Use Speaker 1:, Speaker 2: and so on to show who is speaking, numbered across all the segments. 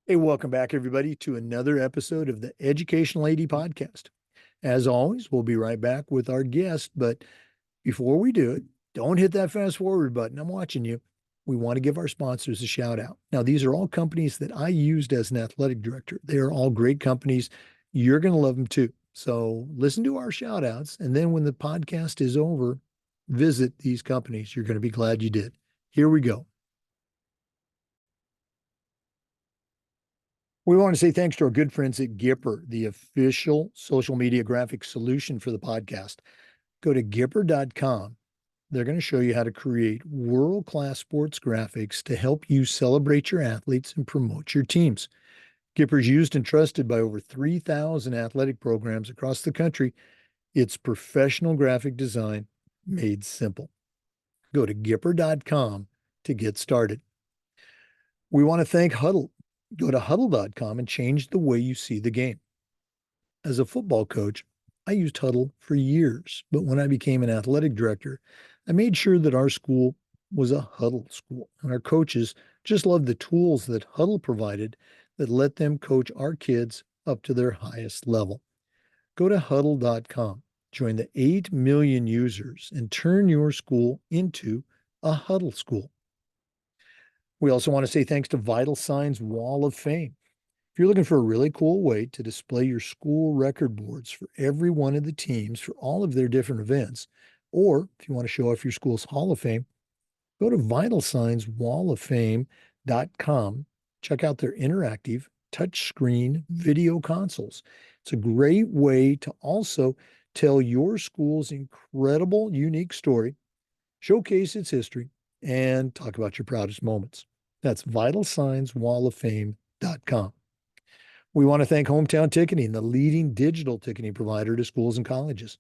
Speaker 1: Hey, welcome back, everybody, to another episode of the Educational AD Podcast. As always, we'll be right back with our guest. But before we do it, don't hit that fast forward button. I'm watching you. We want to give our sponsors a shout out. Now, these are all companies that I used as an athletic director. They are all great companies. You're going to love them too. So listen to our shout outs. And then when the podcast is over, visit these companies. You're going to be glad you did. Here we go. We want to say thanks to our good friends at Gipper, the official social media graphic solution for the podcast. Go to Gipper.com. They're going to show you how to create world-class sports graphics to help you celebrate your athletes and promote your teams. Gipper's used and trusted by over 3,000 athletic programs across the country. It's professional graphic design made simple. Go to Gipper.com to get started. We want to thank Huddle. Go to huddle.com and change the way you see the game. As a football coach, I used Huddle for years, but when I became an athletic director, I made sure that our school was a Huddle school, and our coaches just loved the tools that Huddle provided that let them coach our kids up to their highest level. Go to huddle.com, join the 8 million users, and turn your school into a Huddle school. We also want to say thanks to Vital Signs Wall of Fame. If you're looking for a really cool way to display your school record boards for every one of the teams for all of their different events, or if you want to show off your school's Hall of Fame, go to vitalsignswalloffame.com. Check out their interactive touchscreen video consoles. It's a great way to also tell your school's incredible, unique story, showcase its history, and talk about your proudest moments. That's vitalsignswalloffame.com. We want to thank Hometown Ticketing, the leading digital ticketing provider to schools and colleges.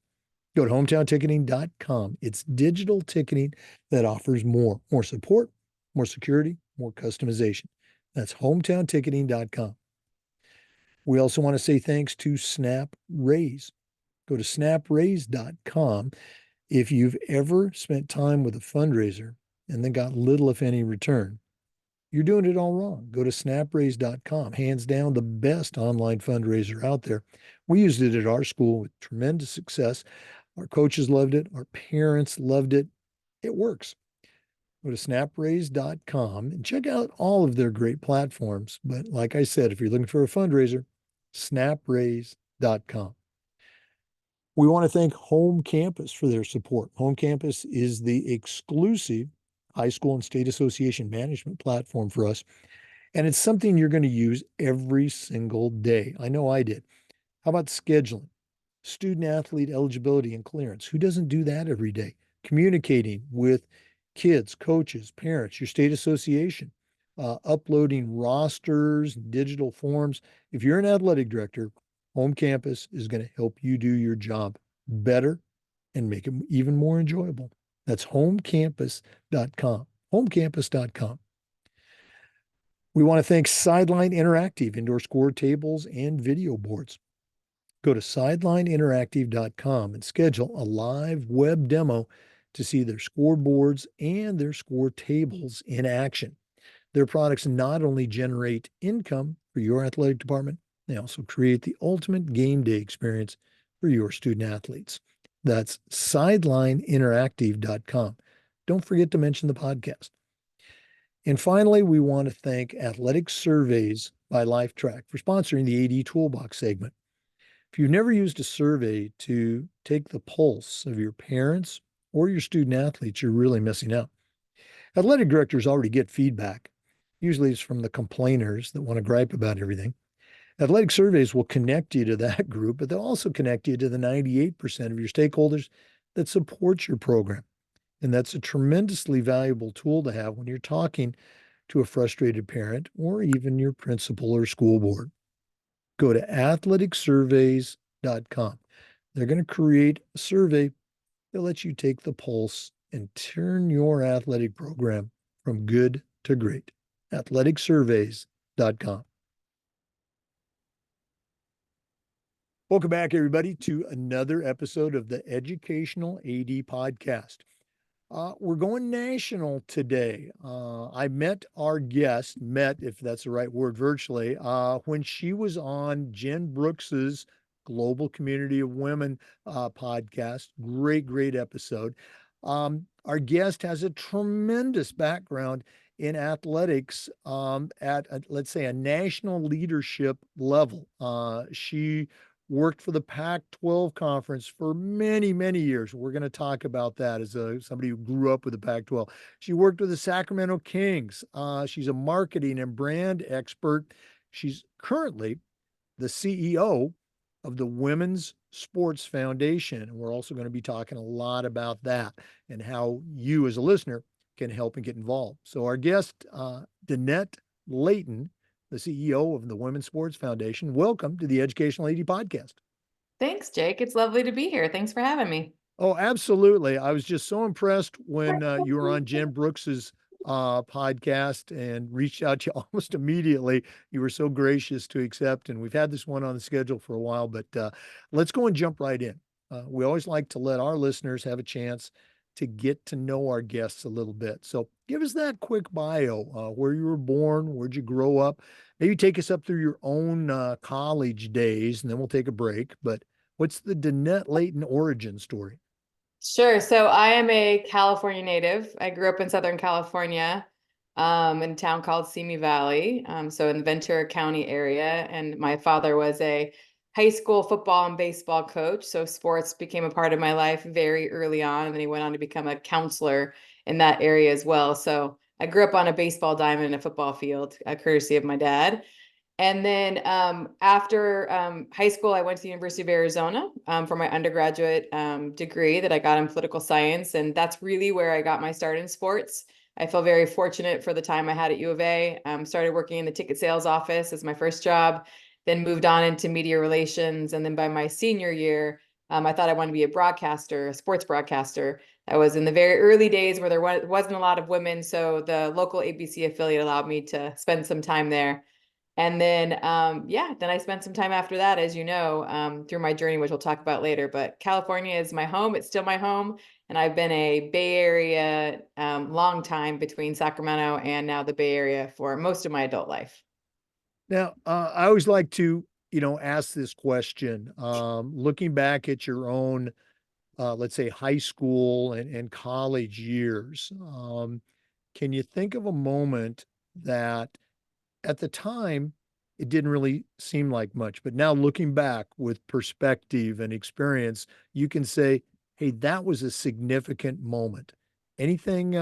Speaker 1: Go to hometownticketing.com. It's digital ticketing that offers more support, more security, more customization. That's hometownticketing.com. We also want to say thanks to Snap Raise. Go to snapraise.com. If you've ever spent time with a fundraiser and then got little, if any, return, you're doing it all wrong. Go to snapraise.com. Hands down, the best online fundraiser out there. We used it at our school with tremendous success. Our coaches loved it. Our parents loved it. It works. Go to snapraise.com and check out all of their great platforms. But like I said, if you're looking for a fundraiser, snapraise.com. We want to thank Home Campus for their support. Home Campus is the exclusive high school and state association management platform for us. And it's something you're going to use every single day. I know I did. How about scheduling? Student athlete eligibility and clearance. Who doesn't do that every day? Communicating with kids, coaches, parents, your state association, uploading rosters, digital forms. If you're an athletic director, Home Campus is going to help you do your job better and make it even more enjoyable. That's homecampus.com. Homecampus.com. We want to thank Sideline Interactive, indoor score tables and video boards. Go to sidelineinteractive.com and schedule a live web demo to see their scoreboards and their score tables in action. Their products not only generate income for your athletic department, they also create the ultimate game day experience for your student athletes. That's sidelineinteractive.com. Don't forget to mention the podcast. And finally, we want to thank Athletic Surveys by LifeTrack for sponsoring the AD Toolbox segment. If you've never used a survey to take the pulse of your parents or your student athletes, you're really missing out. Athletic directors already get feedback. Usually it's from the complainers that want to gripe about everything. Athletic surveys will connect you to that group, but they'll also connect you to the 98% of your stakeholders that support your program. And that's a tremendously valuable tool to have when you're talking to a frustrated parent or even your principal or school board. Go to athleticsurveys.com. They're going to create a survey that lets you take the pulse and turn your athletic program from good to great. athleticsurveys.com. Welcome back, everybody, to another episode of the Educational AD Podcast. We're going national today. I met our guest, met, if that's the right word, virtually, when she was on Jen Brooks's Global Community of Women podcast. Great episode. Our guest has a tremendous background in athletics at, let's say, a national leadership level. She worked for the Pac-12 conference for many years. We're going to talk about that as somebody who grew up with the Pac-12. She worked with the Sacramento Kings. She's a marketing and brand expert. She's currently the CEO of the Women's Sports Foundation. And we're also going to be talking a lot about that and how you as a listener can help and get involved. So our guest, Danette Leighton, the CEO of the Women's Sports Foundation. Welcome to the Educational AD Podcast.
Speaker 2: Thanks, Jake. It's lovely to be here. Thanks for having me.
Speaker 1: Oh, absolutely. I was just so impressed when you were on Jen Brooks's podcast and reached out to you almost immediately. You were so gracious to accept, and we've had this one on the schedule for a while, but let's go and jump right in. We always like to let our listeners have a chance to get to know our guests a little bit. So give us that quick bio, where you were born, where'd you grow up? Maybe take us up through your own college days, and then we'll take a break. But what's the Danette Leighton origin story?
Speaker 2: Sure. So I am a California native. I grew up in Southern California, in a town called Simi Valley, so in the Ventura County area. And my father was a high school football and baseball coach. So sports became a part of my life very early on. And then he went on to become a counselor in that area as well. So I grew up on a baseball diamond in a football field, courtesy of my dad. And then after high school, I went to the University of Arizona for my undergraduate degree that I got in political science. And that's really where I got my start in sports. I feel very fortunate for the time I had at U of A. Started working in the ticket sales office as my first job, then moved on into media relations. And then by my senior year, I thought I wanted to be a broadcaster, a sports broadcaster. I was in the very early days where there wasn't a lot of women. So the local ABC affiliate allowed me to spend some time there. And then, then I spent some time after that, as you know, through my journey, which we'll talk about later. But California is my home. It's still my home. And I've been a Bay Area long time between Sacramento and now the Bay Area for most of my adult life.
Speaker 1: Now, I always like to, ask this question. Looking back at your own, let's say, high school and college years, can you think of a moment that at the time it didn't really seem like much, but now looking back with perspective and experience, you can say, hey, that was a significant moment. Anything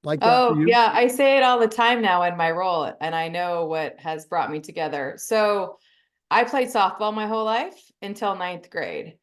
Speaker 1: like that for
Speaker 2: Oh,
Speaker 1: you?
Speaker 2: yeah. I say it all the time now in my role, and I know what has brought me together. So I played softball my whole life until ninth grade.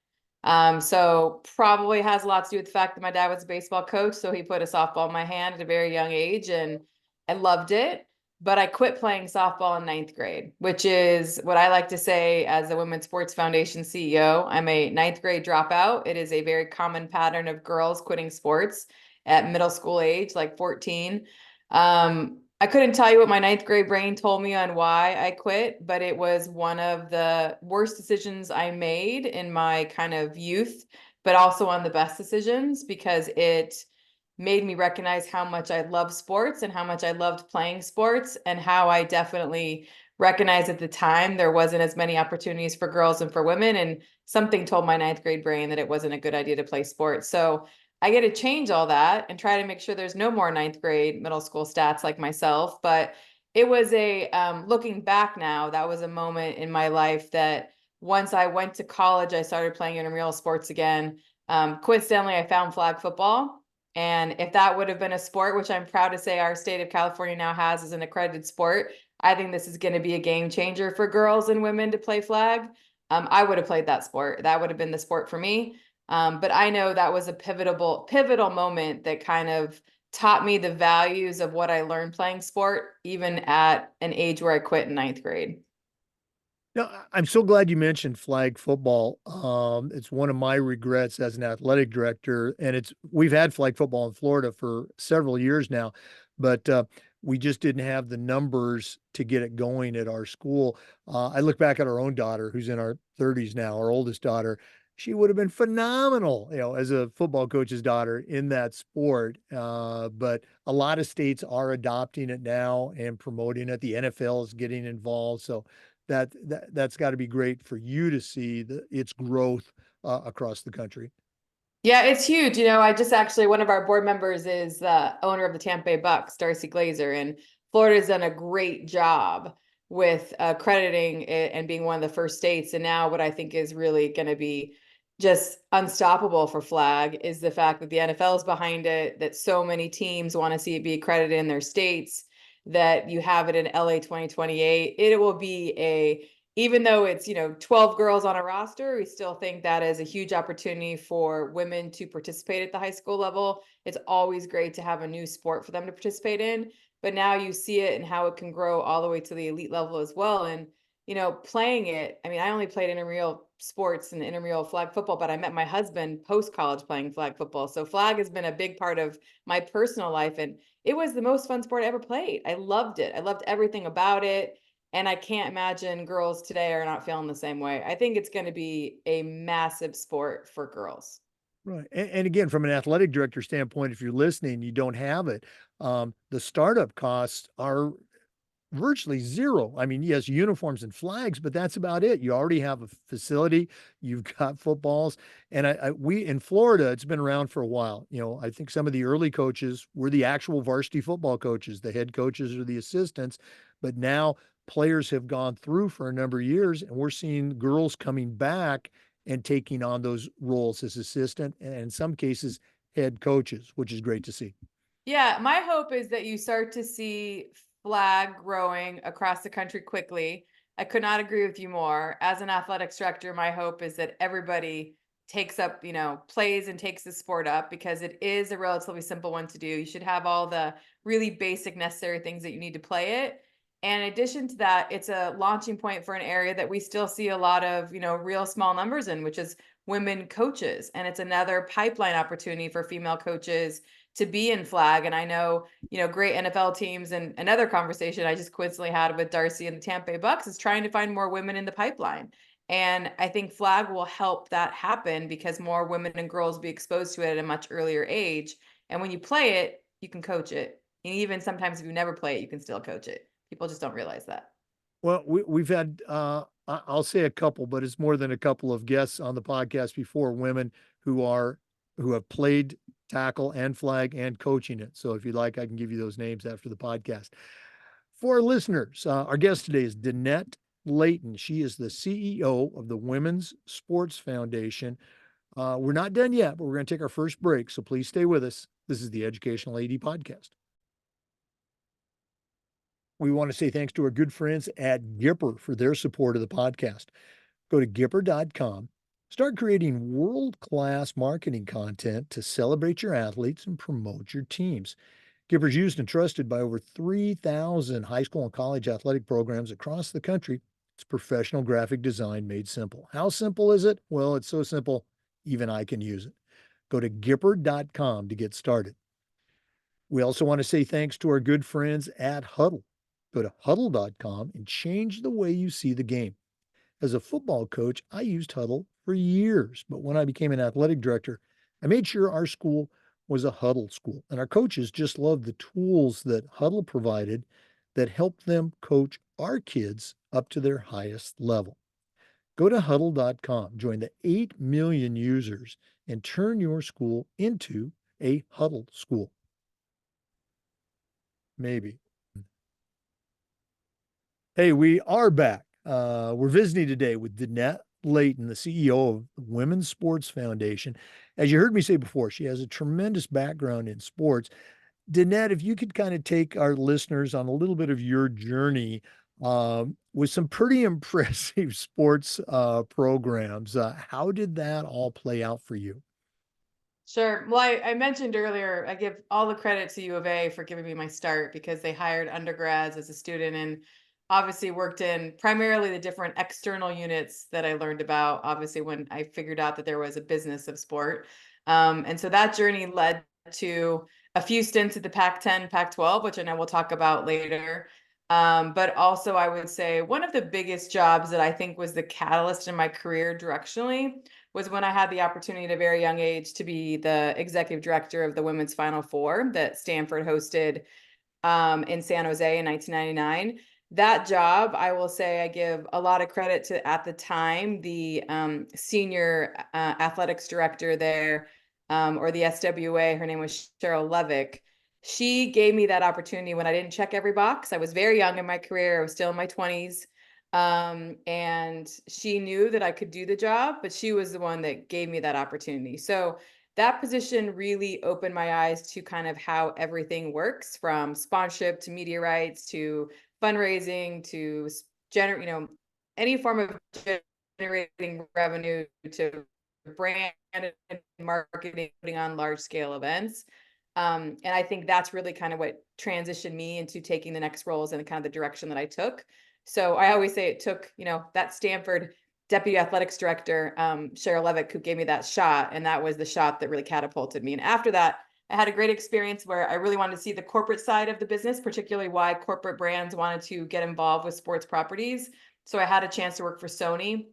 Speaker 2: So probably has a lot to do with the fact that my dad was a baseball coach. So he put a softball in my hand at a very young age and I loved it. But I quit playing softball in ninth grade, which is what I like to say as a Women's Sports Foundation CEO. I'm a ninth grade dropout. It is a very common pattern of girls quitting sports at middle school age, like 14. I couldn't tell you what my ninth grade brain told me on why I quit, but it was one of the worst decisions I made in my kind of youth, but also one of the best decisions because it made me recognize how much I love sports and how much I loved playing sports and how I definitely recognized at the time there wasn't as many opportunities for girls and for women. And something told my ninth grade brain that it wasn't a good idea to play sports. So I get to change all that and try to make sure there's no more ninth grade middle school stats like myself. But it was looking back now, that was a moment in my life that once I went to college, I started playing intramural sports again. Coincidentally, I found flag football. And if that would have been a sport, which I'm proud to say our state of California now has as an accredited sport, I think this is going to be a game changer for girls and women to play flag. I would have played that sport. That would have been the sport for me. But I know that was a pivotal moment that kind of taught me the values of what I learned playing sport, even at an age where I quit in ninth grade.
Speaker 1: No, I'm so glad you mentioned flag football. It's one of my regrets as an athletic director, and we've had flag football in Florida for several years now, but we just didn't have the numbers to get it going at our school. I look back at our own daughter, who's in our 30s now, our oldest daughter. she would have been phenomenal, as a football coach's daughter in that sport. But a lot of states are adopting it now and promoting it. The NFL is getting involved, so that's got to be great for you to see its growth across the country.
Speaker 2: Yeah, it's huge. I just actually, one of our board members is the owner of the Tampa Bay Bucks, Darcy Glazer, and Florida's done a great job with accrediting it and being one of the first states. And now what I think is really going to be just unstoppable for flag is the fact that the NFL is behind it, that so many teams want to see it be accredited in their states, that you have it in LA 2028. It will be even though it's 12 girls on a roster, we still think that is a huge opportunity for women to participate at the high school level. It's always great to have a new sport for them to participate in, but now you see it and how it can grow all the way to the elite level as well. And playing it, I mean, I only played intramural sports and intramural flag football, but I met my husband post college playing flag football, so flag has been a big part of my personal life, and it was the most fun sport I ever played. I loved it. I loved everything about it. And I can't imagine girls today are not feeling the same way. I think it's going to be a massive sport for girls.
Speaker 1: Right. And again, from an athletic director standpoint, if you're listening, you don't have it. The startup costs are virtually zero. I mean, yes, uniforms and flags, but that's about it. You already have a facility, you've got footballs, and we in Florida, it's been around for a while. I think some of the early coaches were the actual varsity football coaches, the head coaches or the assistants, but now players have gone through for a number of years, and we're seeing girls coming back and taking on those roles as assistant and in some cases head coaches, which is great to see.
Speaker 2: Yeah, my hope is that you start to see flag growing across the country quickly. I could not agree with you more. As an athletics director, my hope is that everybody takes up, plays and takes the sport up, because it is a relatively simple one to do. You should have all the really basic necessary things that you need to play it. And in addition to that, it's a launching point for an area that we still see a lot of, real small numbers in, which is women coaches. And it's another pipeline opportunity for female coaches to be in flag. And I know, great NFL teams, and another conversation I just coincidentally had with Darcy and the Tampa Bay Bucks is trying to find more women in the pipeline. And I think flag will help that happen because more women and girls will be exposed to it at a much earlier age. And when you play it, you can coach it. And even sometimes if you never play it, you can still coach it. People just don't realize that.
Speaker 1: Well, we've had, I'll say a couple, but it's more than a couple of guests on the podcast before, women who have played tackle and flag and coaching it. So if you'd like, I can give you those names after the podcast. For our listeners, our guest today is Danette Leighton. She is the CEO of the Women's Sports Foundation. We're not done yet, but we're going to take our first break. So please stay with us. This is the Educational AD Podcast. We want to say thanks to our good friends at Gipper for their support of the podcast. Go to Gipper.com, start creating world-class marketing content to celebrate your athletes and promote your teams. Gipper is used and trusted by over 3,000 high school and college athletic programs across the country. It's professional graphic design made simple. How simple is it? Well, it's so simple, even I can use it. Go to Gipper.com to get started. We also want to say thanks to our good friends at Huddle. Go to Huddle.com and change the way you see the game. As a football coach, I used Huddle for years, but when I became an athletic director, I made sure our school was a Huddle school, and our coaches just loved the tools that Huddle provided that helped them coach our kids up to their highest level. Go to Huddle.com, join the 8 million users, and turn your school into a Huddle school. Maybe. Hey, we are back. We're visiting today with Danette Leighton, the CEO of the Women's Sports Foundation. As you heard me say before, she has a tremendous background in sports. Danette, if you could kind of take our listeners on a little bit of your journey with some pretty impressive sports programs, how did that all play out for you?
Speaker 2: Sure. Well, I mentioned earlier, I give all the credit to U of A for giving me my start because they hired undergrads as a student and obviously worked in primarily the different external units that I learned about, obviously, when I figured out that there was a business of sport. And so that journey led to a few stints at the Pac-10, Pac-12, which I know we'll talk about later. But also, I would say one of the biggest jobs that I think was the catalyst in my career directionally was when I had the opportunity at a very young age to be the executive director of the women's Final Four that Stanford hosted in San Jose in 1999. That job, I will say, I give a lot of credit to, at the time, the senior athletics director there, or the SWA. Her name was Cheryl Levick. She gave me that opportunity when I didn't check every box. I was very young in my career. I was still in my 20s. And she knew that I could do the job, but she was the one that gave me that opportunity. So that position really opened my eyes to kind of how everything works, from sponsorship to media rights to fundraising to any form of generating revenue to brand and marketing, putting on large scale events. And I think that's really kind of what transitioned me into taking the next roles and kind of the direction that I took. So I always say it took, that Stanford deputy athletics director, Cheryl Levick, who gave me that shot. And that was the shot that really catapulted me. And after that, I had a great experience where I really wanted to see the corporate side of the business, particularly why corporate brands wanted to get involved with sports properties. So I had a chance to work for Sony.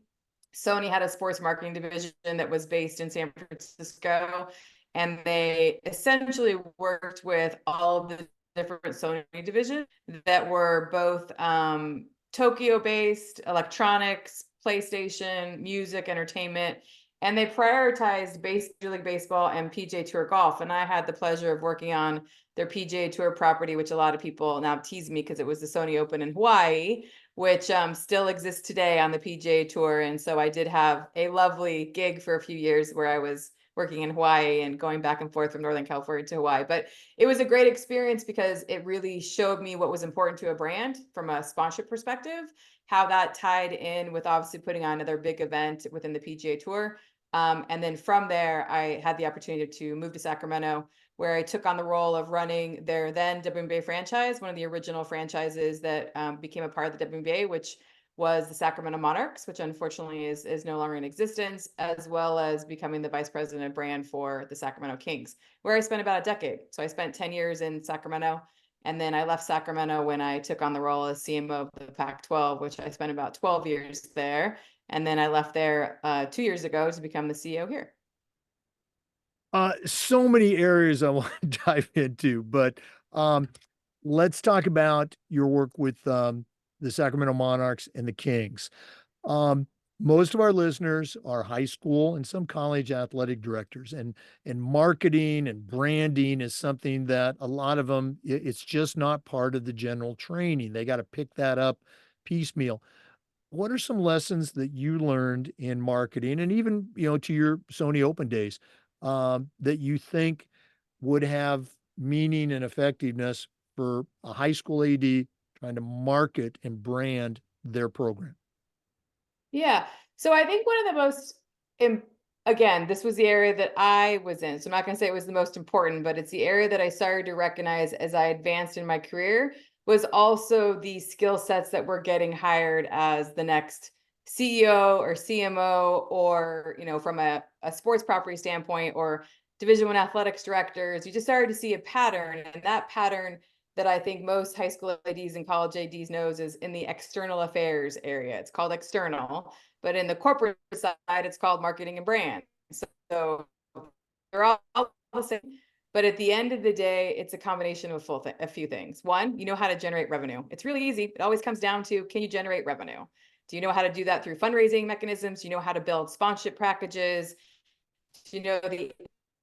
Speaker 2: Sony had a sports marketing division that was based in San Francisco, and they essentially worked with all of the different Sony divisions that were both Tokyo-based, electronics, PlayStation, music, entertainment, and they prioritized Major League Baseball and PGA Tour golf. And I had the pleasure of working on their PGA Tour property, which a lot of people now tease me because it was the Sony Open in Hawaii, which still exists today on the PGA Tour. And so I did have a lovely gig for a few years where I was working in Hawaii and going back and forth from Northern California to Hawaii. But it was a great experience because it really showed me what was important to a brand from a sponsorship perspective, how that tied in with obviously putting on another big event within the PGA Tour. And then from there, I had the opportunity to move to Sacramento, where I took on the role of running their then WNBA franchise, one of the original franchises that became a part of the WNBA, which was the Sacramento Monarchs, which unfortunately is no longer in existence, as well as becoming the vice president of brand for the Sacramento Kings, where I spent about a decade. So I spent 10 years in Sacramento, and then I left Sacramento when I took on the role as CMO of the Pac-12, which I spent about 12 years there. And then I left there 2 years ago to become the CEO here.
Speaker 1: So many areas I want to dive into, but let's talk about your work with the Sacramento Monarchs and the Kings. Um, Most of our listeners are high school and some college athletic directors, and marketing and branding is something that a lot of them, it's just not part of the general training. They got to pick that up piecemeal. What are some lessons that you learned in marketing and even, to your Sony Open days, that you think would have meaning and effectiveness for a high school AD trying to market and brand their program?
Speaker 2: Yeah. So I think one of the most, again, this was the area that I was in. So I'm not going to say it was the most important, but it's the area that I started to recognize as I advanced in my career was also the skill sets that were getting hired as the next CEO or CMO, or, from a sports property standpoint, or Division I athletics directors. You just started to see a pattern, and that pattern that I think most high school ADs and college ADs knows is in the external affairs area. It's called external, but in the corporate side, it's called marketing and brand. So they're all the same. But at the end of the day, it's a combination of a few things. One, you know how to generate revenue. It's really easy. It always comes down to, can you generate revenue? Do you know how to do that through fundraising mechanisms? Do you know how to build sponsorship packages? Do you know the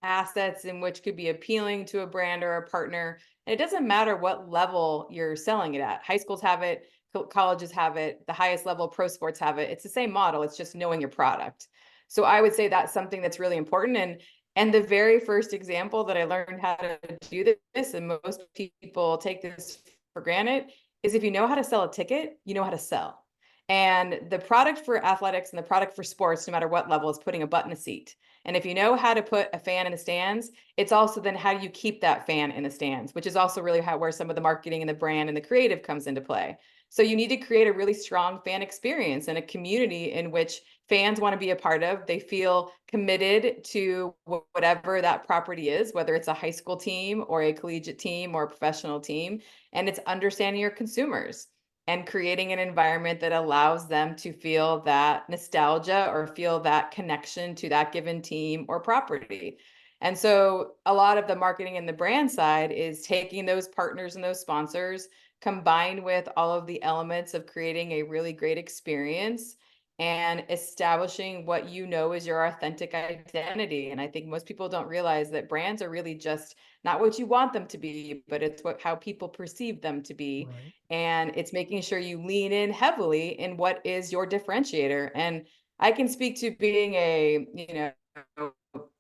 Speaker 2: assets in which could be appealing to a brand or a partner? And it doesn't matter what level you're selling it at. High schools have it, colleges have it, the highest level pro sports have it. It's the same model. It's just knowing your product. So I would say that's something that's really important. And the very first example that I learned how to do this, and most people take this for granted, is if you know how to sell a ticket, you know how to sell. And the product for athletics and the product for sports, no matter what level, is putting a butt in a seat. And if you know how to put a fan in the stands, it's also then how do you keep that fan in the stands, which is also really where some of the marketing and the brand and the creative comes into play. So you need to create a really strong fan experience and a community in which fans want to be a part of. They feel committed to whatever that property is, whether it's a high school team or a collegiate team or a professional team. And it's understanding your consumers. and creating an environment that allows them to feel that nostalgia or feel that connection to that given team or property. And so a lot of the marketing and the brand side is taking those partners and those sponsors combined with all of the elements of creating a really great experience and establishing what you know is your authentic identity. And I think most people don't realize that brands are really just not what you want them to be, but it's what how people perceive them to be.
Speaker 1: Right.
Speaker 2: And it's making sure you lean in heavily in what is your differentiator. And I can speak to being a,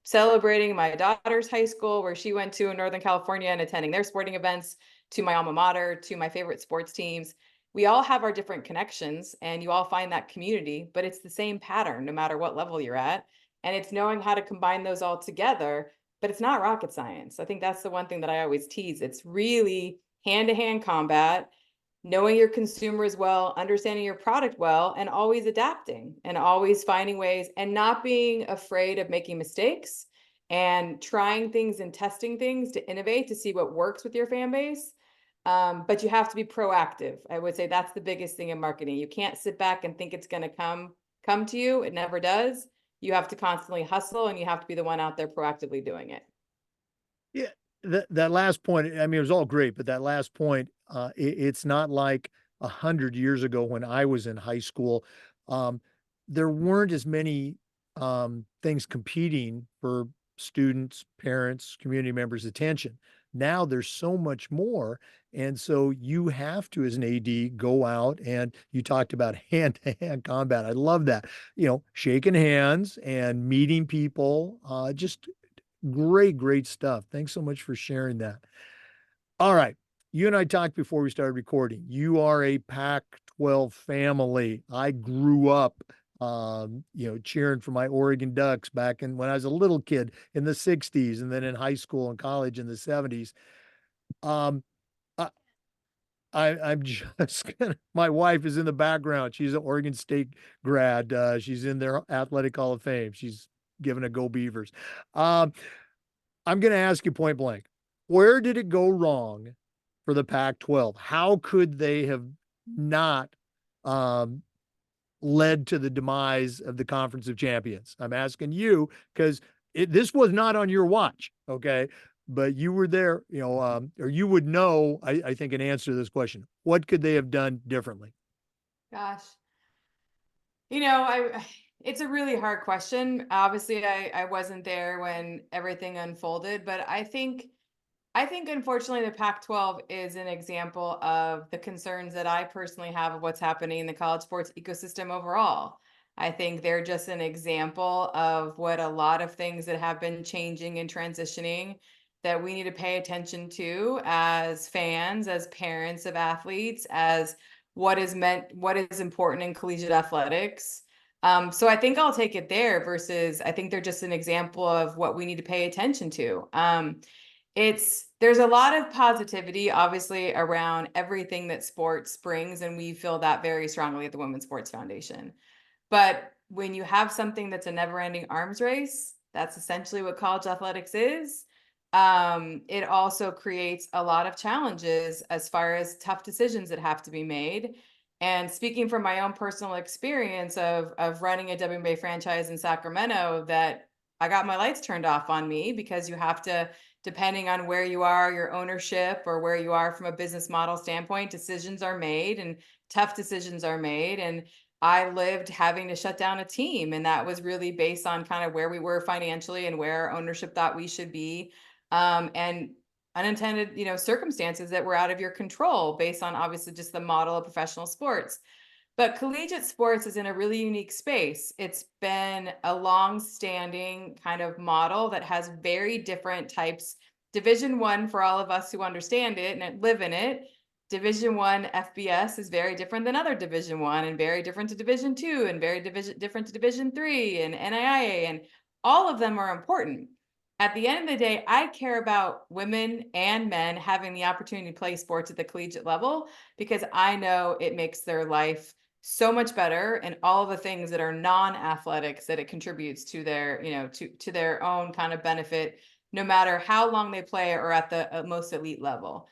Speaker 2: celebrating my daughter's high school where she went to in Northern California and attending their sporting events, to my alma mater, to my favorite sports teams. We all have our different connections and you all find that community, but it's the same pattern no matter what level you're at. And it's knowing how to combine those all together, but it's not rocket science. I think that's the one thing that I always tease. It's really hand to hand combat, knowing your consumers well, understanding your product well, and always adapting and always finding ways and not being afraid of making mistakes and trying things and testing things to innovate to see what works with your fan base. But you have to be proactive. I would say that's the biggest thing in marketing. You can't sit back and think it's going to come to you. It never does. You have to constantly hustle and you have to be the one out there proactively doing it.
Speaker 1: Yeah, that last point, I mean, it was all great, but that last point, it's not like 100 years ago when I was in high school. Um, there weren't as many things competing for students, parents, community members' attention. Now there's so much more. And so you have to, as an AD, go out and you talked about hand-to-hand combat. I love that. Shaking hands and meeting people, just great, great stuff. Thanks so much for sharing that. All right. You and I talked before we started recording. You are a Pac-12 family. I grew up, cheering for my Oregon Ducks back when I was a little kid in the 60s and then in high school and college in the 70s. Um, I, I'm just gonna, my wife is in the background. She's an Oregon State grad. She's in their athletic Hall of Fame. She's giving a go Beavers. Um, I'm going to ask you point blank, where did it go wrong for the Pac-12? How could they have not um, led to the demise of the Conference of Champions? I'm asking you because this was not on your watch, okay? But you were there, or you would know, I think, an answer to this question. What could they have done differently?
Speaker 2: Gosh. I it's a really hard question. Obviously, I wasn't there when everything unfolded, but I think unfortunately the Pac-12 is an example of the concerns that I personally have of what's happening in the college sports ecosystem overall. I think they're just an example of what a lot of things that have been changing and transitioning that we need to pay attention to as fans, as parents of athletes, as what is important in collegiate athletics. So I think I'll take it there versus I think they're just an example of what we need to pay attention to. There's a lot of positivity obviously around everything that sports brings, and we feel that very strongly at the Women's Sports Foundation. But when you have something that's a never-ending arms race, that's essentially what college athletics is. It also creates a lot of challenges as far as tough decisions that have to be made. And speaking from my own personal experience of running a WNBA franchise in Sacramento, that I got my lights turned off on me because you have to, depending on where you are, your ownership, or where you are from a business model standpoint, decisions are made and tough decisions are made. And I lived having to shut down a team. And that was really based on kind of where we were financially and where our ownership thought we should be. And unintended, circumstances that were out of your control based on obviously just the model of professional sports. But collegiate sports is in a really unique space. It's been a long-standing kind of model that has very different types. Division One, for all of us who understand it and live in it, Division One FBS is very different than other Division One, and very different to Division Two, and very different to Division Three and NAIA, and all of them are important. At the end of the day, I care about women and men having the opportunity to play sports at the collegiate level because I know it makes their life so much better, and all of the things that are non-athletics that it contributes to their, to their own kind of benefit, no matter how long they play or at the most elite level.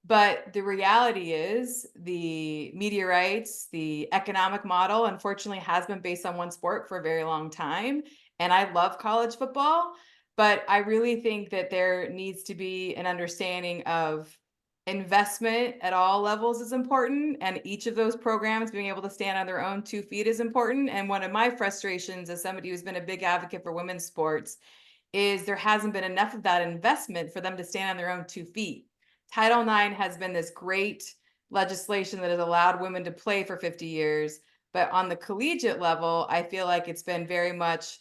Speaker 2: But the reality is the media rights, the economic model, unfortunately, has been based on one sport for a very long time. And I love college football, but I really think that there needs to be an understanding of investment at all levels is important. And each of those programs being able to stand on their own 2 feet is important. And one of my frustrations as somebody who's been a big advocate for women's sports is there hasn't been enough of that investment for them to stand on their own 2 feet. Title IX has been this great legislation that has allowed women to play for 50 years. But on the collegiate level, I feel like it's been very much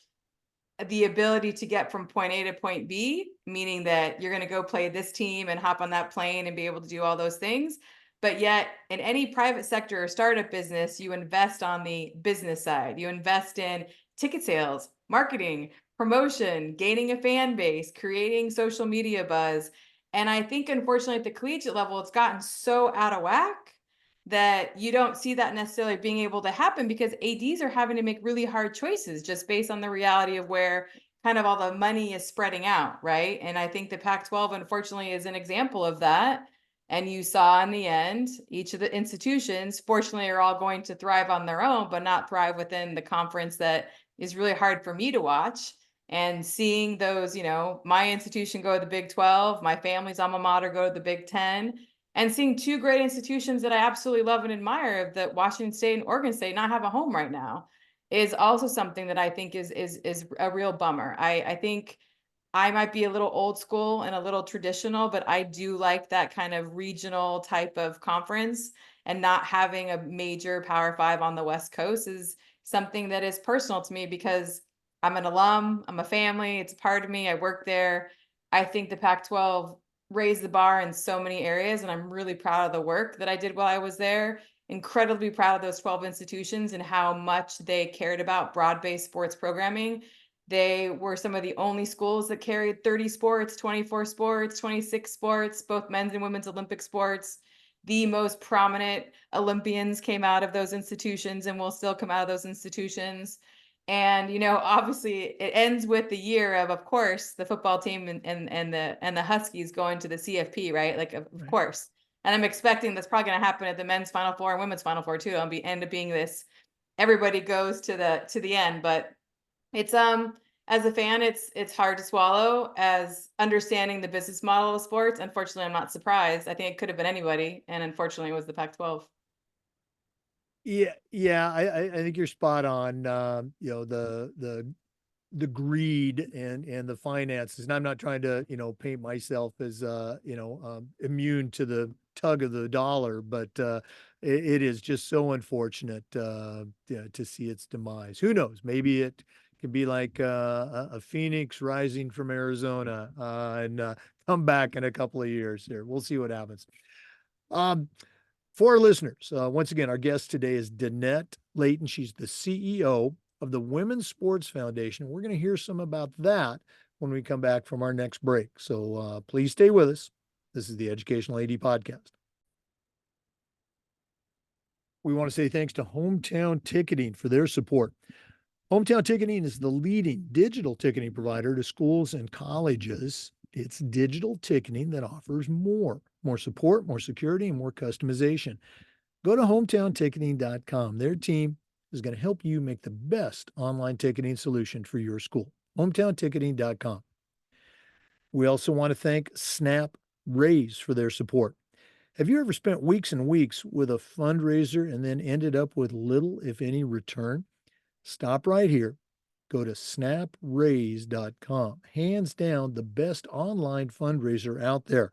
Speaker 2: the ability to get from point A to point B, meaning that you're going to go play this team and hop on that plane and be able to do all those things. But yet, in any private sector or startup business, you invest on the business side. You invest in ticket sales, marketing, promotion, gaining a fan base, creating social media buzz. And I think, unfortunately, at the collegiate level, it's gotten so out of whack that you don't see that necessarily being able to happen because ADs are having to make really hard choices just based on the reality of where kind of all the money is spreading out, right? And I think the Pac-12, unfortunately, is an example of that. And you saw in the end, each of the institutions, fortunately, are all going to thrive on their own, but not thrive within the conference that is really hard for me to watch. And seeing those, my institution go to the Big 12, my family's alma mater go to the Big 10, and seeing two great institutions that I absolutely love and admire, that Washington State and Oregon State, not have a home right now, is also something that I think is a real bummer. I think I might be a little old school and a little traditional, but I do like that kind of regional type of conference, and not having a major Power Five on the West Coast is something that is personal to me because I'm an alum, I'm a family, it's a part of me, I work there. I think the Pac-12 raised the bar in so many areas, and I'm really proud of the work that I did while I was there. Incredibly proud of those 12 institutions and how much they cared about broad-based sports programming. They were some of the only schools that carried 30 sports, 24 sports, 26 sports, both men's and women's Olympic sports. The most prominent Olympians came out of those institutions and will still come out of those institutions. And obviously it ends with the year of course, the football team and the Huskies going to the CFP, right? Like of
Speaker 1: Right.
Speaker 2: course. And I'm expecting that's probably going to happen at the men's Final Four and women's Final Four too. It'll end up being this, everybody goes to the end. But it's as a fan, it's hard to swallow as understanding the business model of sports. Unfortunately, I'm not surprised. I think it could have been anybody, and unfortunately, it was the Pac-12.
Speaker 1: Yeah, I think you're spot on. The greed and the finances. And I'm not trying to, paint myself as immune to the tug of the dollar, but it is just so unfortunate to see its demise. Who knows? Maybe it can be like a phoenix rising from Arizona and come back in a couple of years here. We'll see what happens. Um, for our listeners, once again, our guest today is Danette Leighton. She's the CEO of the Women's Sports Foundation. We're going to hear some about that when we come back from our next break. So please stay with us. This is the Educational AD Podcast. We want to say thanks to Hometown Ticketing for their support. Hometown Ticketing is the leading digital ticketing provider to schools and colleges. It's digital ticketing that offers more support, more security, and more customization. Go to hometownticketing.com. Their team is going to help you make the best online ticketing solution for your school. hometownticketing.com. We also want to thank Snap Raise for their support. Have you ever spent weeks and weeks with a fundraiser and then ended up with little, if any, return? Stop right here. Go to snapraise.com. Hands down, the best online fundraiser out there.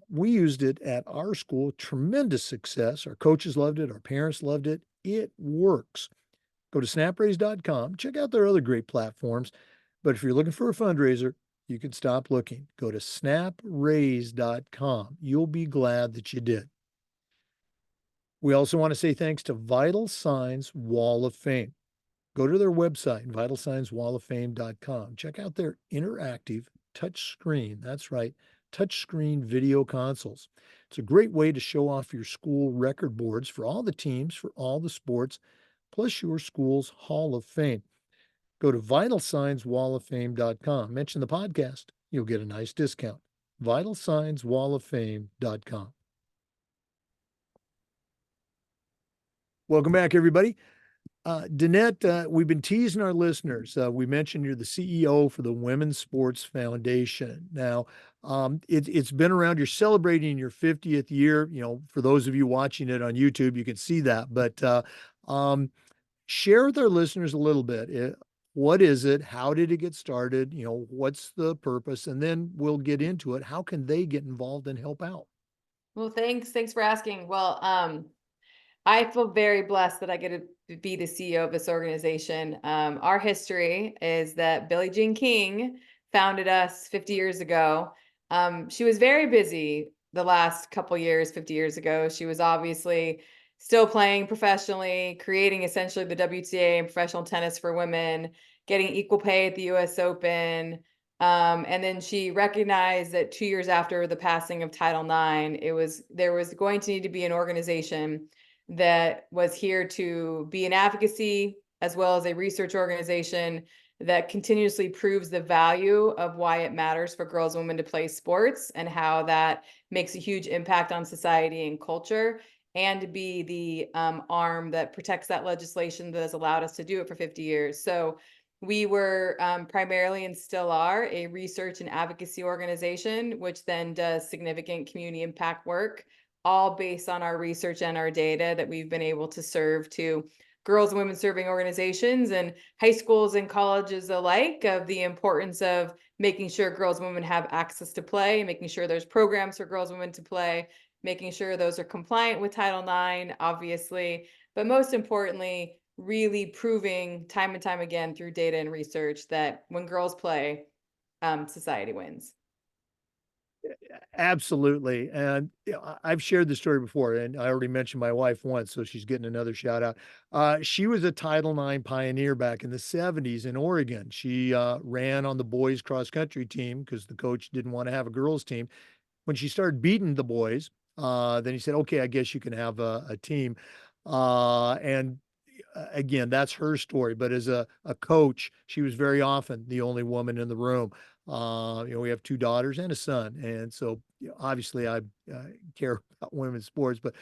Speaker 1: We used it at our school. Tremendous success. Our coaches loved it. Our parents loved it. It works. Go to snapraise.com. Check out their other great platforms. But if you're looking for a fundraiser, you can stop looking. Go to snapraise.com. You'll be glad that you did. We also want to say thanks to Vital Signs Wall of Fame. Go to their website, vitalsignswalloffame.com. Check out their interactive touchscreen. That's right, touchscreen video consoles. It's a great way to show off your school record boards for all the teams, for all the sports, plus your school's Hall of Fame. Go to vitalsignswalloffame.com. Mention the podcast. You'll get a nice discount. vitalsignswalloffame.com. Welcome back, everybody. Danette, we've been teasing our listeners. We mentioned you're the CEO for the Women's Sports Foundation. Now, it's been around. You're celebrating your 50th year. You know, for those of you watching it on YouTube, you can see that. But share with our listeners a little bit. What is it? How did it get started? You know, what's the purpose? And then we'll get into it. How can they get involved and help out?
Speaker 2: Well, thanks for asking. Well, I feel very blessed that I get to be the CEO of this organization. Our history is that Billie Jean King founded us 50 years ago. She was very busy the last couple years, 50 years ago. She was obviously still playing professionally, creating essentially the WTA and professional tennis for women, getting equal pay at the US Open. And then she recognized that 2 years after the passing of Title IX, there was going to need to be an organization that was here to be an advocacy as well as a research organization that continuously proves the value of why it matters for girls and women to play sports and how that makes a huge impact on society and culture, and to be the arm that protects that legislation that has allowed us to do it for 50 years. So we were primarily and still are a research and advocacy organization, which then does significant community impact work, all based on our research and our data that we've been able to serve to girls and women serving organizations and high schools and colleges alike, of the importance of making sure girls and women have access to play, making sure there's programs for girls and women to play, making sure those are compliant with Title IX, obviously, but most importantly, really proving time and time again through data and research that when girls play, society wins.
Speaker 1: Absolutely. And you know, I've shared the story before, and I already mentioned my wife once, so she's getting another shout out. She was a Title IX pioneer back in the 70s in Oregon. She ran on the boys cross country team because the coach didn't want to have a girls team. When she started beating the boys, then he said, okay, I guess you can have a team. And again, that's her story. But as a coach, she was very often the only woman in the room. You know, we have two daughters and a son, and so you know, obviously I care about women's sports, but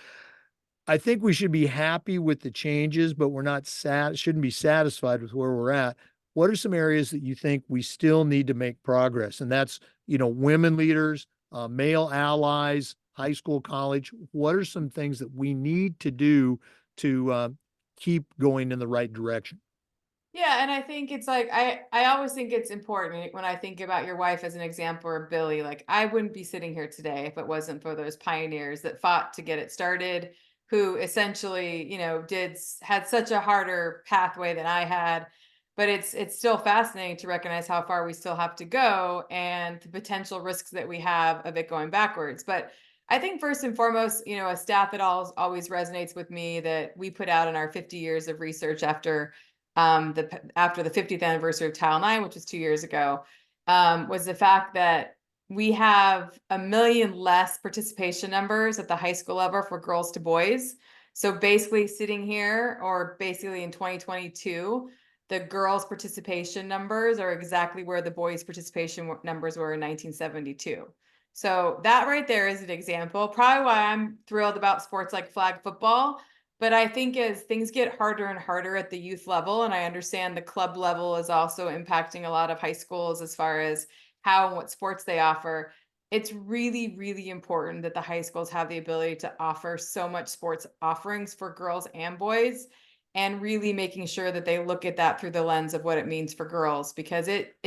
Speaker 1: I think we should be happy with the changes, but we're not shouldn't be satisfied with where we're at. What are some areas that you think we still need to make progress? And that's, you know, women leaders, male allies, high school, college. What are some things that we need to do to keep going in the right direction?
Speaker 2: Yeah, and I think it's like I always think it's important when I think about your wife as an example, or Billy. Like, I wouldn't be sitting here today if it wasn't for those pioneers that fought to get it started, who essentially, you know, had such a harder pathway than I had. But it's still fascinating to recognize how far we still have to go and the potential risks that we have of it going backwards. But I think first and foremost, you know, a stat that always resonates with me that we put out in our 50 years of research after the 50th anniversary of Title IX, which was 2 years ago, was the fact that we have 1 million less participation numbers at the high school level for girls to boys. So basically sitting here, or basically in 2022, the girls' participation numbers are exactly where the boys' participation numbers were in 1972. So that right there is an example. Probably why I'm thrilled about sports like flag football. But I think as things get harder and harder at the youth level, and I understand the club level is also impacting a lot of high schools as far as how and what sports they offer, it's really, really important that the high schools have the ability to offer so much sports offerings for girls and boys, and really making sure that they look at that through the lens of what it means for girls, because it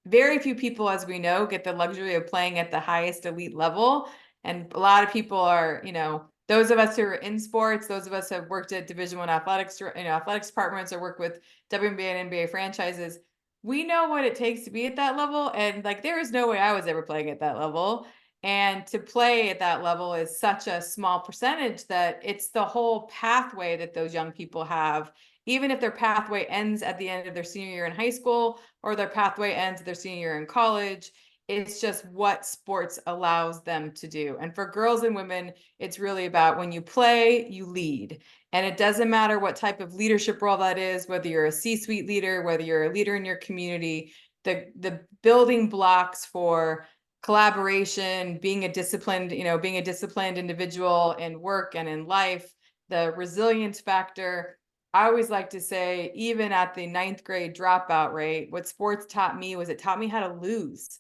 Speaker 2: very few people, as we know, get the luxury of playing at the highest elite level. And a lot of people are, you know, those of us who are in sports, those of us who have worked at Division I athletics, you know, athletics departments, or work with WNBA and NBA franchises, we know what it takes to be at that level. And like, there is no way I was ever playing at that level. And to play at that level is such a small percentage that it's the whole pathway that those young people have, even if their pathway ends at the end of their senior year in high school, or their pathway ends at their senior year in college. It's just what sports allows them to do. And for girls and women, it's really about when you play, you lead. And it doesn't matter what type of leadership role that is, whether you're a C-suite leader, whether you're a leader in your community, the building blocks for collaboration, being a disciplined, being a disciplined individual in work and in life, the resilience factor. I always like to say, even at the ninth grade dropout rate, what sports taught me was it taught me how to lose.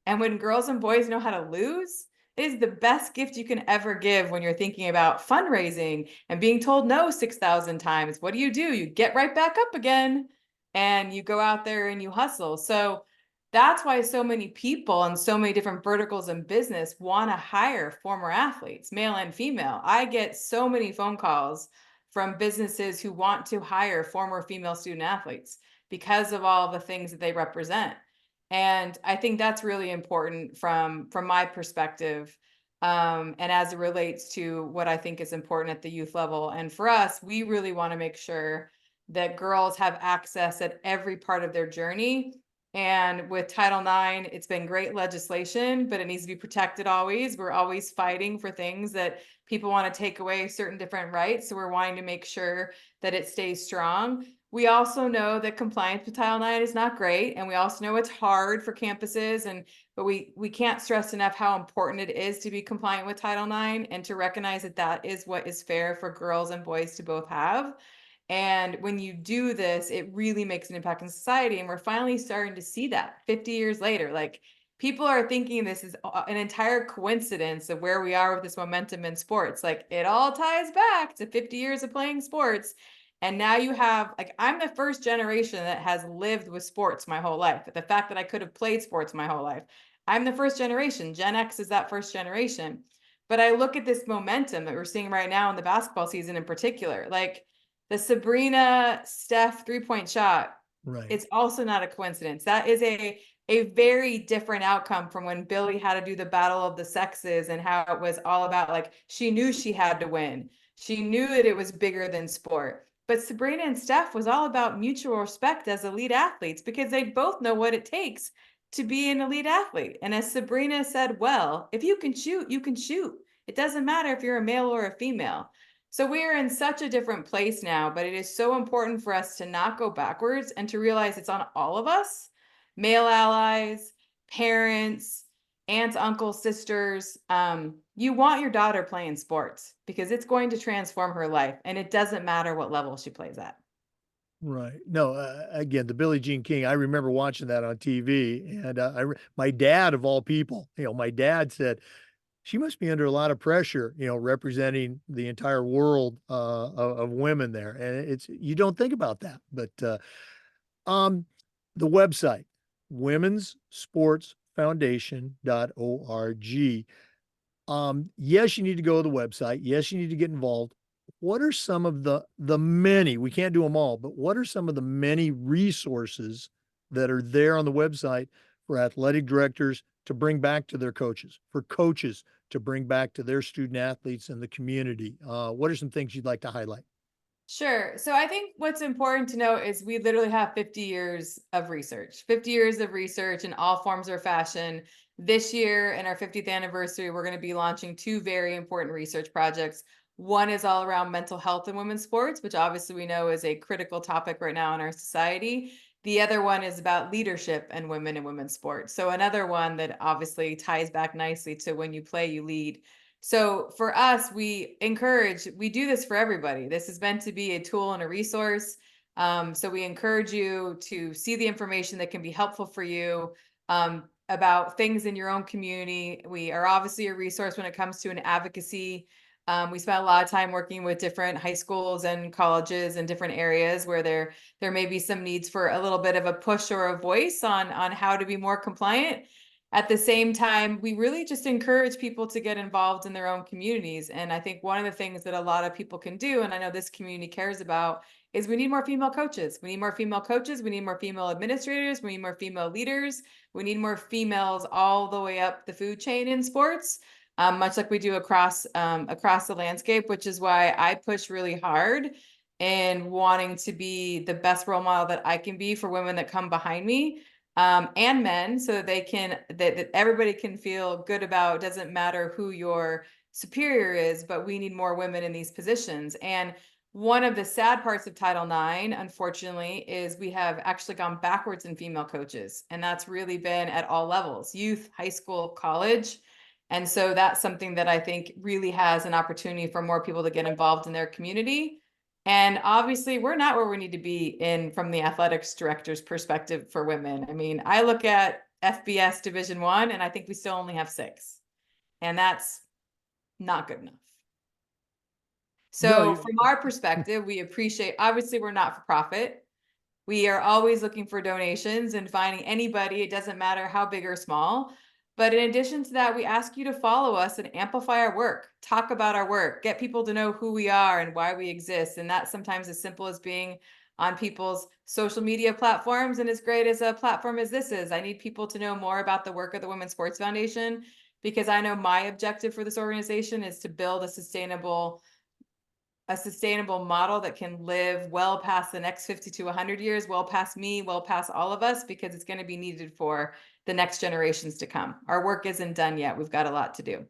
Speaker 2: And when girls and boys know how to lose, it is the best gift you can ever give when you're thinking about fundraising and being told no 6,000 times. What do? You get right back up again and you go out there and you hustle. So that's why so many people and so many different verticals in business want to hire former athletes, male and female. I get so many phone calls from businesses who want to hire former female student athletes because of all the things that they represent. And I think that's really important from my perspective. And as it relates to what I think is important at the youth level. And for us, we really want to make sure that girls have access at every part of their journey. And with Title IX, it's been great legislation, but it needs to be protected always. We're always fighting for things that people want to take away certain different rights. So we're wanting to make sure that it stays strong. We also know that compliance with Title IX is not great, and we also know it's hard for campuses, but we can't stress enough how important it is to be compliant with Title IX and to recognize that that is what is fair for girls and boys to both have. And when you do this, it really makes an impact in society. And we're finally starting to see that 50 years later. Like, people are thinking this is an entire coincidence of where we are with this momentum in sports. Like, it all ties back to 50 years of playing sports. And now you have, like, I'm the first generation that has lived with sports my whole life. The fact that I could have played sports my whole life. I'm the first generation. Gen X is that first generation. But I look at this momentum that we're seeing right now in the basketball season in particular. Like, the Sabrina Steph 3-point shot,
Speaker 1: Right.
Speaker 2: it's also not a coincidence. That is a very different outcome from when Billie had to do the battle of the sexes and how it was all about, like, she knew she had to win. She knew that it was bigger than sport. But Sabrina and Steph was all about mutual respect as elite athletes because they both know what it takes to be an elite athlete. And as Sabrina said, well, if you can shoot, you can shoot. It doesn't matter if you're a male or a female. So we are in such a different place now, but it is so important for us to not go backwards and to realize it's on all of us, male allies, parents, aunts, uncles, sisters. You want your daughter playing sports because it's going to transform her life, and it doesn't matter what level she plays at.
Speaker 1: Right. No, again, the Billie Jean King, I remember watching that on TV. And my dad, of all people, my dad said, she must be under a lot of pressure, representing the entire world of women there. And you don't think about that. But um, the website, womenssportsfoundation.org. Yes, you need to go to the website. Yes, you need to get involved. What are some of the many, we can't do them all, but what are some of the many resources that are there on the website for athletic directors to bring back to their coaches, for coaches to bring back to their student athletes in the community? What are some things you'd like to highlight?
Speaker 2: Sure. So I think what's important to know is we literally have 50 years of research, 50 years of research in all forms or fashion. This year, in our 50th anniversary, we're going to be launching two very important research projects. One is all around mental health in women's sports, which obviously we know is a critical topic right now in our society. The other one is about leadership and women in women's sports. So another one that obviously ties back nicely to when you play, you lead. So for us, we do this for everybody. This is meant to be a tool and a resource. So we encourage you to see the information that can be helpful for you about things in your own community. We are obviously a resource when it comes to an advocacy. We spent a lot of time working with different high schools and colleges in different areas where there may be some needs for a little bit of a push or a voice on how to be more compliant. At the same time, we really just encourage people to get involved in their own communities. And I think one of the things that a lot of people can do, and I know this community cares about, is we need more female coaches. We need more female coaches. We need more female administrators. We need more female leaders. We need more females all the way up the food chain in sports, much like we do across the landscape, which is why I push really hard in wanting to be the best role model that I can be for women that come behind me, and men, so that that everybody can feel good about. It doesn't matter who your superior is, but we need more women in these positions. And One of the sad parts of Title IX, unfortunately, is we have actually gone backwards in female coaches. And that's really been at all levels, youth, high school, college. And so that's something that I think really has an opportunity for more people to get involved in their community. And obviously, we're not where we need to be in from the athletics director's perspective for women. I mean, I look at FBS Division I, and I think we still only have 6. And that's not good enough. So
Speaker 1: No,
Speaker 2: from our perspective, we appreciate, obviously, we're not for profit. We are always looking for donations and finding anybody, it doesn't matter how big or small. But in addition to that, we ask you to follow us and amplify our work, talk about our work, get people to know who we are and why we exist. And that's sometimes as simple as being on people's social media platforms. And as great as a platform as this is, I need people to know more about the work of the Women's Sports Foundation, because I know my objective for this organization is to build a sustainable model that can live well past the next 50 to 100 years, well past me, well past all of us, because it's going to be needed for the next generations to come. Our work isn't done yet. We've got a lot to do.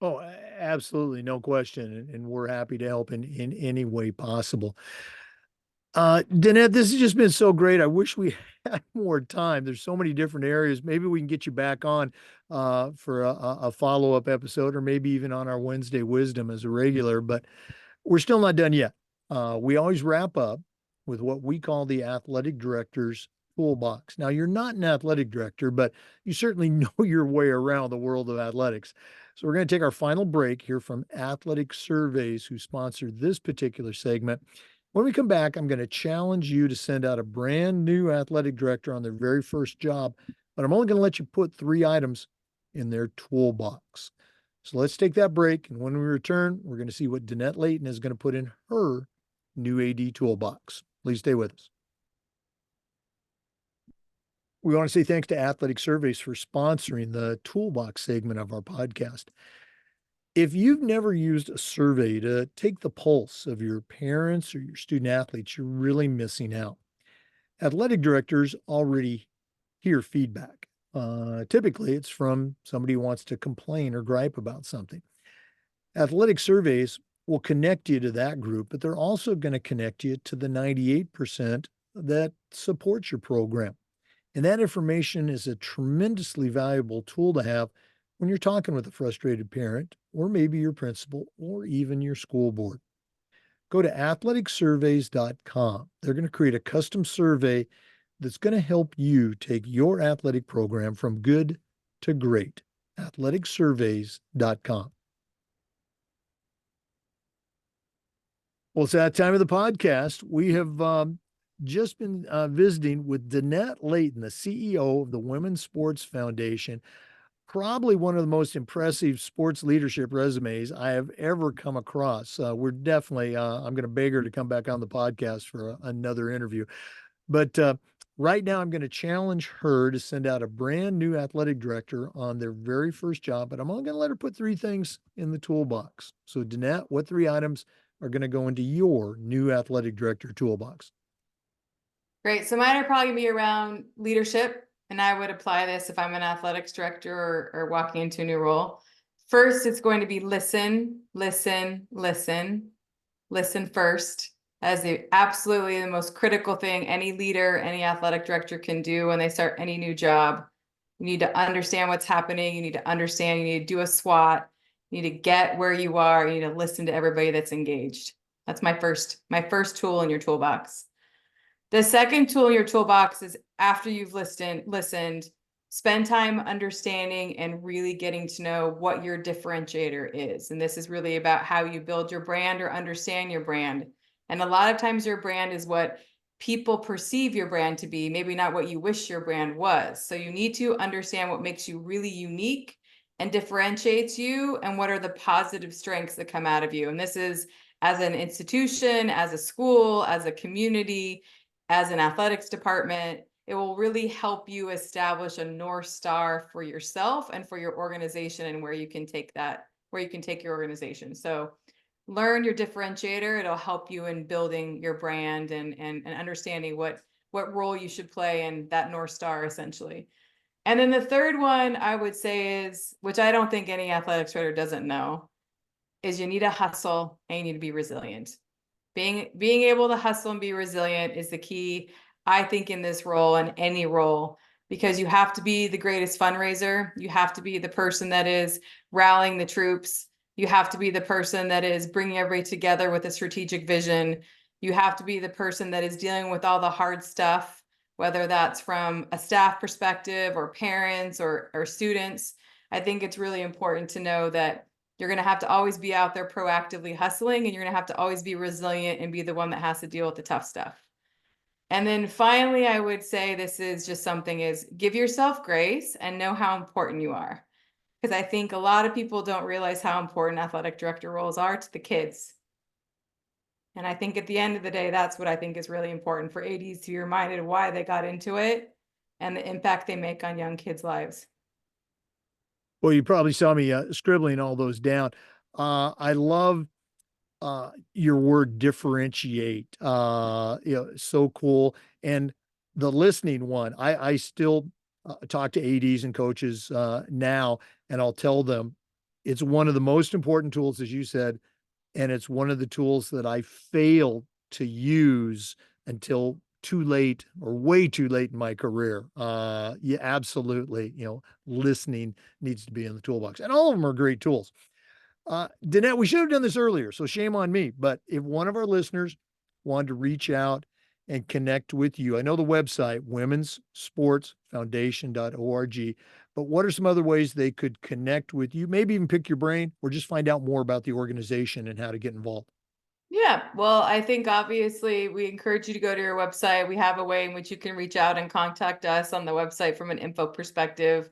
Speaker 1: oh, absolutely, no question, and we're happy to help in any way possible. Danette, this has just been so great. I wish we had more time. There's so many different areas. Maybe we can get you back on for a follow-up episode, or maybe even on our Wednesday Wisdom as a regular, but we're still not done yet. We always wrap up with what we call the athletic director's toolbox. Now, you're not an athletic director, but you certainly know your way around the world of athletics. So we're going to take our final break here from Athletic Surveys, who sponsored this particular segment. When we come back, I'm going to challenge you to send out a brand new athletic director on their very first job, but I'm only going to let you put 3 items in their toolbox. So let's take that break. And when we return, we're going to see what Danette Leighton is going to put in her new AD toolbox. Please stay with us. We want to say thanks to Athletic Surveys for sponsoring the toolbox segment of our podcast. If you've never used a survey to take the pulse of your parents or your student athletes, you're really missing out. Athletic directors already hear feedback. Typically, it's from somebody who wants to complain or gripe about something. Athletic surveys will connect you to that group, but they're also going to connect you to the 98% that supports your program. And that information is a tremendously valuable tool to have when you're talking with a frustrated parent, or maybe your principal, or even your school board. Go to athleticsurveys.com. They're going to create a custom survey that's going to help you take your athletic program from good to great. athleticsurveys.com. Well, it's that time of the podcast. We have just been visiting with Danette Leighton, the CEO of the Women's Sports Foundation. Probably one of the most impressive sports leadership resumes I have ever come across. We're definitely, I'm going to beg her to come back on the podcast for another interview. But right now, I'm going to challenge her to send out a brand new athletic director on their very first job, but I'm only going to let her put 3 things in the toolbox. So, Danette, what 3 items are going to go into your new athletic director toolbox?
Speaker 2: Great. So mine are probably going to be around leadership. And I would apply this if I'm an athletics director or walking into a new role. First, it's going to be listen, listen, listen, listen first, as absolutely the most critical thing any leader, any athletic director can do when they start any new job. You need to understand what's happening. You need to understand, you need to do a SWOT. You need to get where you are. You need to listen to everybody that's engaged. That's my first tool in your toolbox. The second tool in your toolbox is after you've listened, spend time understanding and really getting to know what your differentiator is. And this is really about how you build your brand or understand your brand. And a lot of times your brand is what people perceive your brand to be, maybe not what you wish your brand was. So you need to understand what makes you really unique and differentiates you, and what are the positive strengths that come out of you. And this is as an institution, as a school, as a community, as an athletics department. It will really help you establish a North Star for yourself and for your organization, and where you can take your organization. So learn your differentiator. It'll help you in building your brand and understanding what role you should play in that North Star, essentially. And then the third one I would say is, which I don't think any athletics writer doesn't know, is you need to hustle and you need to be resilient. Being able to hustle and be resilient is the key, I think, in this role and any role, because you have to be the greatest fundraiser. You have to be the person that is rallying the troops. You have to be the person that is bringing everybody together with a strategic vision. You have to be the person that is dealing with all the hard stuff, whether that's from a staff perspective or parents or students. I think it's really important to know that you're going to have to always be out there proactively hustling, and you're going to have to always be resilient and be the one that has to deal with the tough stuff. And then finally, I would say this is just something is give yourself grace and know how important you are. Because I think a lot of people don't realize how important athletic director roles are to the kids. And I think at the end of the day, that's what I think is really important for ADs to be reminded of why they got into it and the impact they make on young kids' lives.
Speaker 1: Well, you probably saw me scribbling all those down. I love your word differentiate. So cool. And the listening one, I still talk to ADs and coaches now, and I'll tell them it's one of the most important tools, as you said, and it's one of the tools that I failed to use until too late or way too late in my career. Yeah, absolutely. Listening needs to be in the toolbox, and all of them are great tools. Danette, we should have done this earlier, so shame on me. But if one of our listeners wanted to reach out and connect with you, I know the website, womensportsfoundation.org, but what are some other ways they could connect with you? Maybe even pick your brain or just find out more about the organization and how to get involved.
Speaker 2: Yeah, well, I think obviously we encourage you to go to your website. We have a way in which you can reach out and contact us on the website from an info perspective.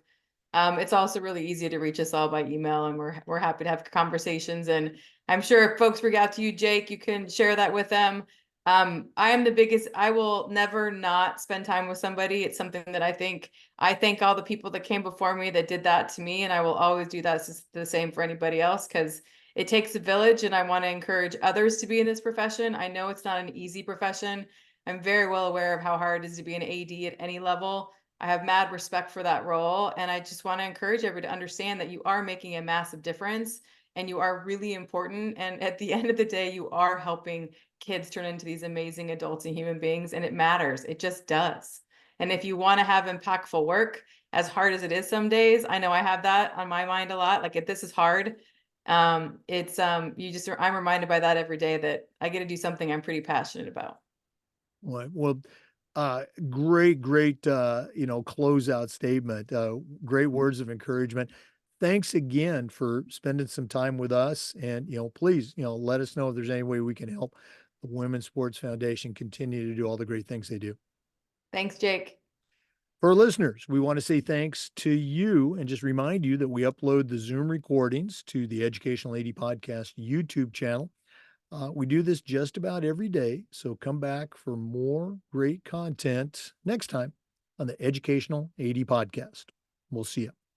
Speaker 2: It's also really easy to reach us all by email, and we're happy to have conversations. And I'm sure if folks reach out to you, Jake, you can share that with them. I will never not spend time with somebody. It's something that I thank all the people that came before me that did that to me, and I will always do that the same for anybody else, because it takes a village, and I want to encourage others to be in this profession. I know it's not an easy profession. I'm very well aware of how hard it is to be an AD at any level. I have mad respect for that role. And I just want to encourage everybody to understand that you are making a massive difference and you are really important. And at the end of the day, you are helping kids turn into these amazing adults and human beings. And it matters. It just does. And if you want to have impactful work, as hard as it is some days, I know I have that on my mind a lot. Like, if this is hard, I'm reminded by that every day that I get to do something I'm pretty passionate about.
Speaker 1: Well, great, closeout statement. Great words of encouragement. Thanks again for spending some time with us. And, please, let us know if there's any way we can help the Women's Sports Foundation continue to do all the great things they do.
Speaker 2: Thanks, Jake.
Speaker 1: For our listeners, we want to say thanks to you and just remind you that we upload the Zoom recordings to the Educational AD Podcast YouTube channel. We do this just about every day, so come back for more great content next time on the Educational AD Podcast. We'll see you.